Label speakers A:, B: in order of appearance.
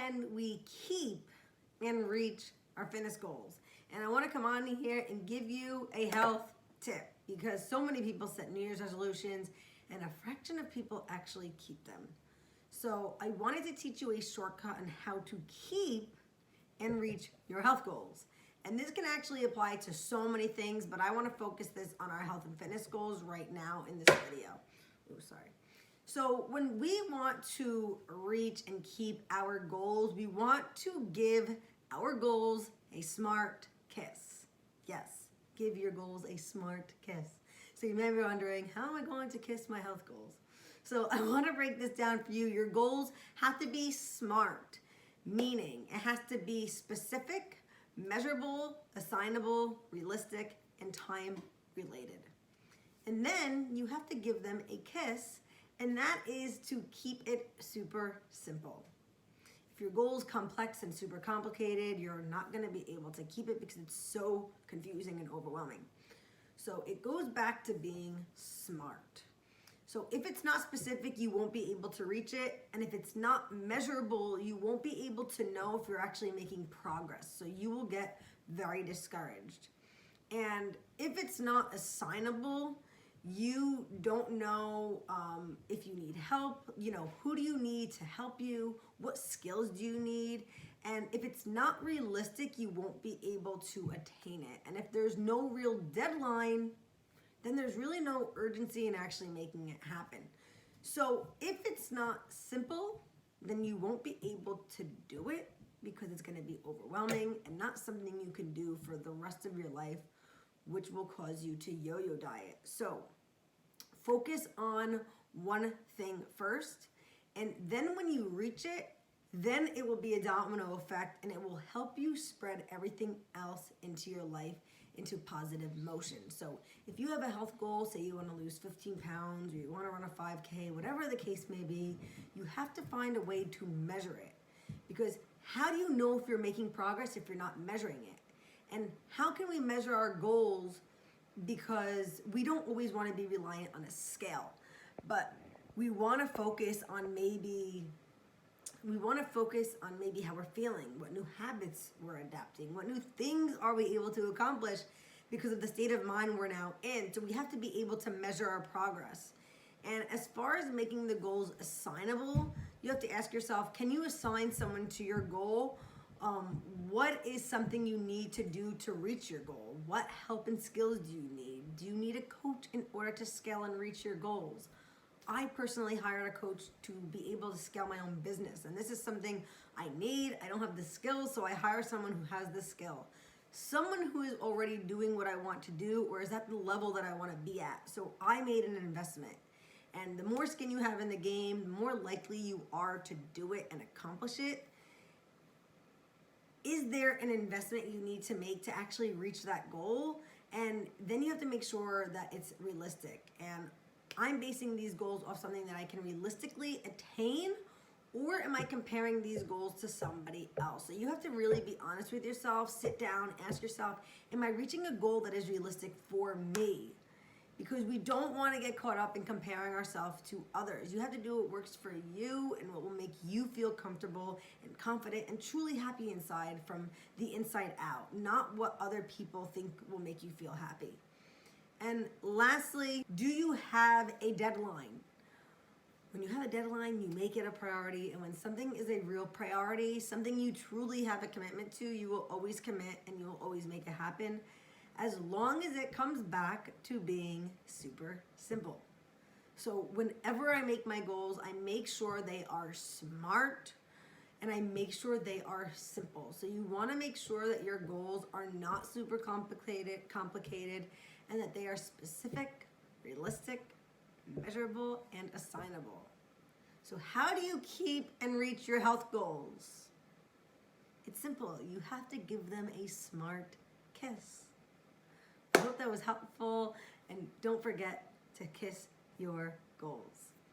A: can we keep and reach our fitness goals? And I want to come on here and give you a health tip, because so many people set New Year's resolutions and a fraction of people actually keep them. So I wanted to teach you a shortcut on how to keep and reach your health goals. And this can actually apply to so many things, but I want to focus this on our health and fitness goals right now in this video. Oh, sorry. So when we want to reach and keep our goals, we want to give our goals a smart kiss. Yes, give your goals a smart kiss. So you may be wondering, how am I going to kiss my health goals? So I want to break this down for you. Your goals have to be smart, meaning it has to be specific, measurable, assignable, realistic, and time related. And then you have to give them a kiss, and that is to keep it super simple. If your goal is complex and super complicated, you're not going to be able to keep it because it's so confusing and overwhelming. So it goes back to being smart. So if it's not specific, you won't be able to reach it. And if it's not measurable, you won't be able to know if you're actually making progress. So you will get very discouraged. And if it's not assignable, you don't know if you need help, who do you need to help you? What skills do you need? And if it's not realistic, you won't be able to attain it. And if there's no real deadline, then there's really no urgency in actually making it happen. So if it's not simple, then you won't be able to do it because it's going to be overwhelming and not something you can do for the rest of your life, which will cause you to yo-yo diet. So focus on one thing first, and then when you reach it, then it will be a domino effect, and it will help you spread everything else into your life into positive motion. So if you have a health goal, say you want to lose 15 pounds or you want to run a 5K, whatever the case may be, you have to find a way to measure it. Because how do you know if you're making progress if you're not measuring it? And how can we measure our goals? Because we don't always want to be reliant on a scale, but we want to focus on maybe how we're feeling, what new habits we're adapting, what new things are we able to accomplish because of the state of mind we're now in. So we have to be able to measure our progress. And as far as making the goals assignable, you have to ask yourself, can you assign someone to your goal? What is something you need to do to reach your goal? What help and skills do you need? Do you need a coach in order to scale and reach your goals? I personally hired a coach to be able to scale my own business. And this is something I need. I don't have the skills, so I hire someone who has the skill. Someone who is already doing what I want to do or is at the level that I want to be at. So I made an investment. And the more skin you have in the game, the more likely you are to do it and accomplish it. Is there an investment you need to make to actually reach that goal? And then you have to make sure that it's realistic. And I'm basing these goals off something that I can realistically attain, or am I comparing these goals to somebody else? So you have to really be honest with yourself, sit down, ask yourself, am I reaching a goal that is realistic for me? Because we don't want to get caught up in comparing ourselves to others. You have to do what works for you and what will make you feel comfortable and confident and truly happy inside from the inside out, not what other people think will make you feel happy. And lastly, do you have a deadline? When you have a deadline, you make it a priority. And when something is a real priority, something you truly have a commitment to, you will always commit and you will always make it happen, as long as it comes back to being super simple. So whenever I make my goals, I make sure they are smart and I make sure they are simple. So you want to make sure that your goals are not super complicated, and that they are specific, realistic, measurable, and assignable. So how do you keep and reach your health goals? It's simple. You have to give them a smart kiss. I hope that was helpful, and don't forget to kiss your goals.